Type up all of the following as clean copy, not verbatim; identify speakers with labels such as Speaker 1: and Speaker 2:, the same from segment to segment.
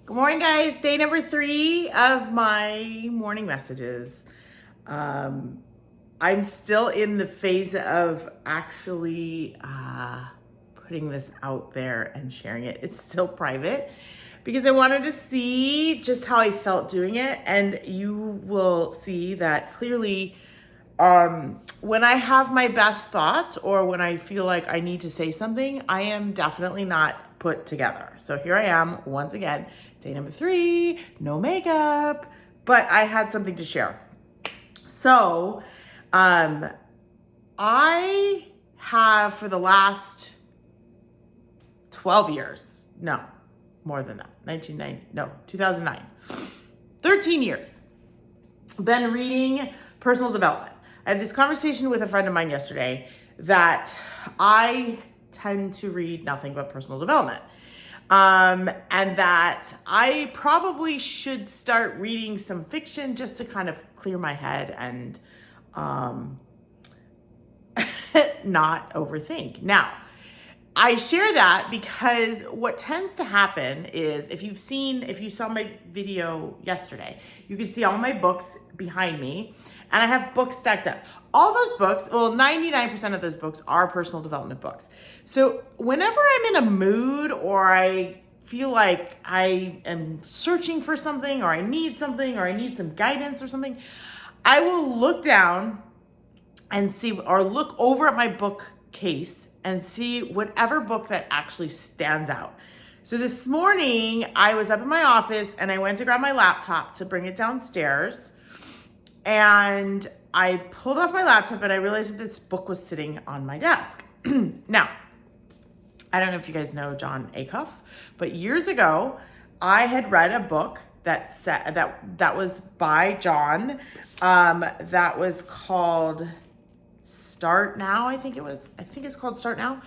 Speaker 1: Good morning, guys. Day number 3 of my morning messages. I'm still in the phase of actually putting this out there and sharing it. It's still private because I wanted to see just how I felt doing it. And you will see that clearly when I have my best thoughts or when I feel like I need to say something, I am definitely not put together. So here I am once again, day number 3, no makeup, but I had something to share. So I have for the last 12 years, no, more than that, 2009, 13 years, been reading personal development. I had this conversation with a friend of mine yesterday that I tend to read nothing but personal development. And that I probably should start reading some fiction just to kind of clear my head and not overthink. Now, I share that because what tends to happen is if you saw my video yesterday, you can see all my books behind me and I have books stacked up. All those books, well, 99% of those books are personal development books. So whenever I'm in a mood or I feel like I am searching for something or I need something or I need some guidance or something, I will look down and see or look over at my bookcase and see whatever book that actually stands out. So this morning I was up in my office and I went to grab my laptop to bring it downstairs, and I pulled off my laptop and I realized that this book was sitting on my desk. Now, I don't know if you guys know John Acuff, but years ago I had read a book that said that was by John, that was called Start Now. I think it's called Start Now.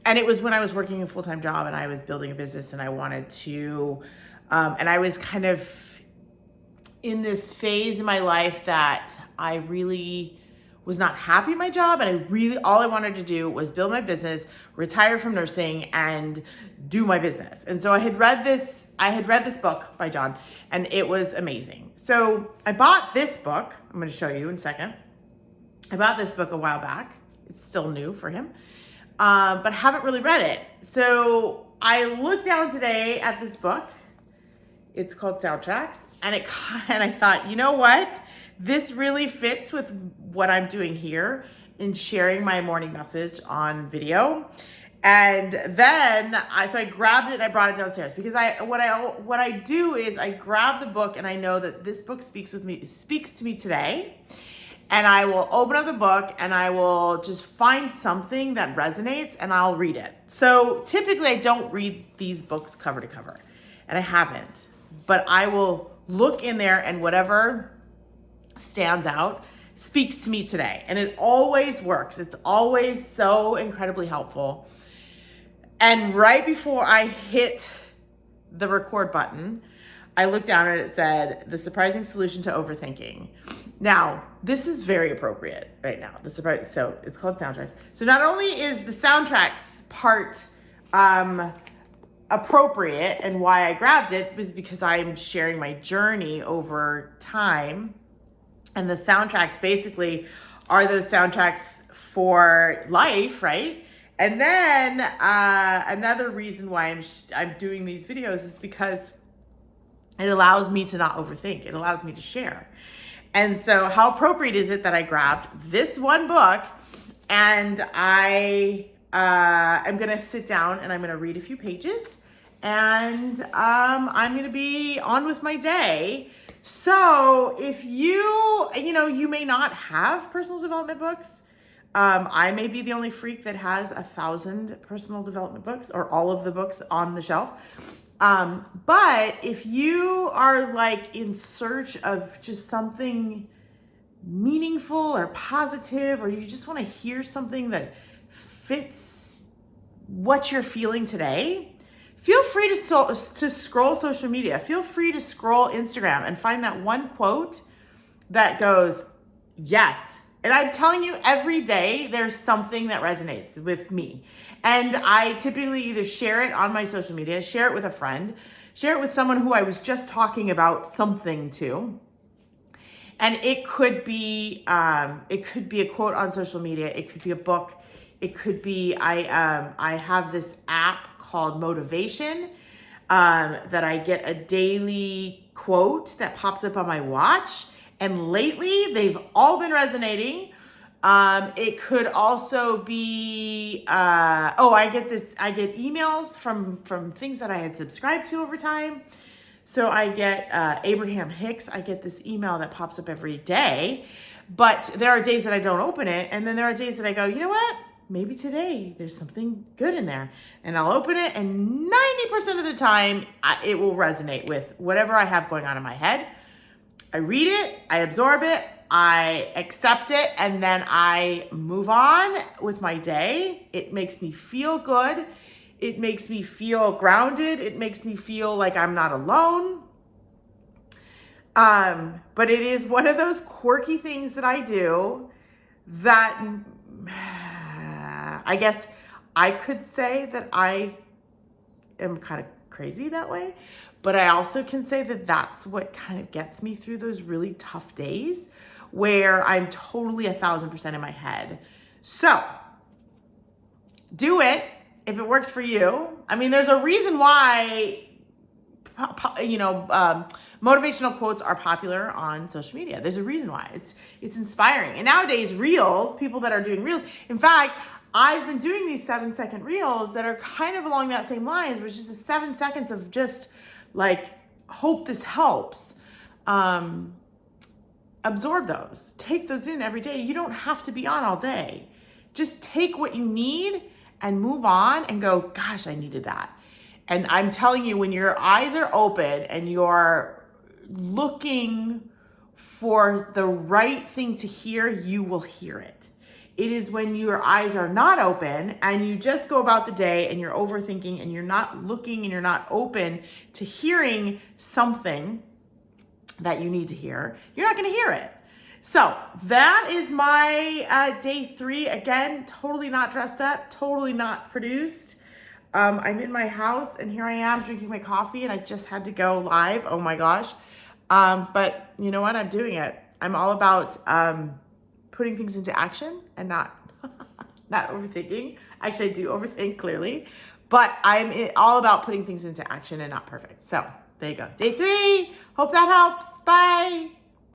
Speaker 1: And it was when I was working a full-time job and I was building a business and I wanted to, and I was kind of in this phase in my life that I really was not happy in my job. And all I wanted to do was build my business, retire from nursing, and do my business. And so I had read this book by John and it was amazing. So I bought this book. I'm going to show you in a second. I bought this book a while back. It's still new for him, but haven't really read it. So I looked down today at this book. It's called Soundtracks, and I thought, you know what? This really fits with what I'm doing here in sharing my morning message on video. And then I grabbed it and I brought it downstairs because what I do is I grab the book and I know that this book speaks to me today. And I will open up the book and I will just find something that resonates and I'll read it. So typically I don't read these books cover to cover, and I haven't, but I will look in there and whatever stands out speaks to me today. And it always works. It's always so incredibly helpful. And right before I hit the record button, I looked down and it said, "The Surprising Solution to Overthinking." Now, this is very appropriate right now. So it's called Soundtracks. So not only is the soundtracks part appropriate, and why I grabbed it was because I'm sharing my journey over time. And the soundtracks basically are those soundtracks for life, right? And then another reason why I'm doing these videos is because it allows me to not overthink. It allows me to share. And so how appropriate is it that I grabbed this one book and I'm going to sit down and I'm going to read a few pages and I'm going to be on with my day. So if you may not have personal development books. I may be the only freak that has 1,000 personal development books or all of the books on the shelf. But if you are like in search of just something meaningful or positive, or you just want to hear something that fits what you're feeling today, feel free to scroll social media. Feel free to scroll Instagram and find that one quote that goes, "Yes, And I'm telling you, every day there's something that resonates with me. And I typically either share it on my social media, share it with a friend, share it with someone who I was just talking about something to. And it could be a quote on social media. It could be a book. It could be, I have this app called Motivation, that I get a daily quote that pops up on my watch. And lately they've all been resonating. It could also be, I get emails from things that I had subscribed to over time. So I get Abraham Hicks. I get this email that pops up every day, but there are days that I don't open it. And then there are days that I go, you know what? Maybe today there's something good in there, and I'll open it. And 90% of the time it will resonate with whatever I have going on in my head. I read it, I absorb it, I accept it, and then I move on with my day. It makes me feel good. It makes me feel grounded. It makes me feel like I'm not alone. But it is one of those quirky things that I do that I guess I could say that I am kind of crazy that way. But I also can say that that's what kind of gets me through those really tough days where I'm totally 1,000% in my head. So do it. If it works for you. I mean, there's a reason why, motivational quotes are popular on social media. There's a reason why. It's inspiring. And nowadays, reels, people that are doing reels. In fact, I've been doing these 7-second reels that are kind of along that same lines, which is just 7 seconds of just like, hope this helps. Absorb those. Take those in every day. You don't have to be on all day. Just take what you need and move on and go, gosh, I needed that. And I'm telling you, when your eyes are open and you're looking for the right thing to hear, you will hear it. It is when your eyes are not open and you just go about the day and you're overthinking and you're not looking and you're not open to hearing something that you need to hear, you're not going to hear it. So that is my day 3. Again, totally not dressed up, totally not produced. I'm in my house and here I am drinking my coffee and I just had to go live. Oh my gosh. But you know what? I'm doing it. I'm all about putting things into action and not overthinking. Actually, I do overthink clearly, but I'm all about putting things into action and not perfect. So there you go. Day 3. Hope that helps. Bye.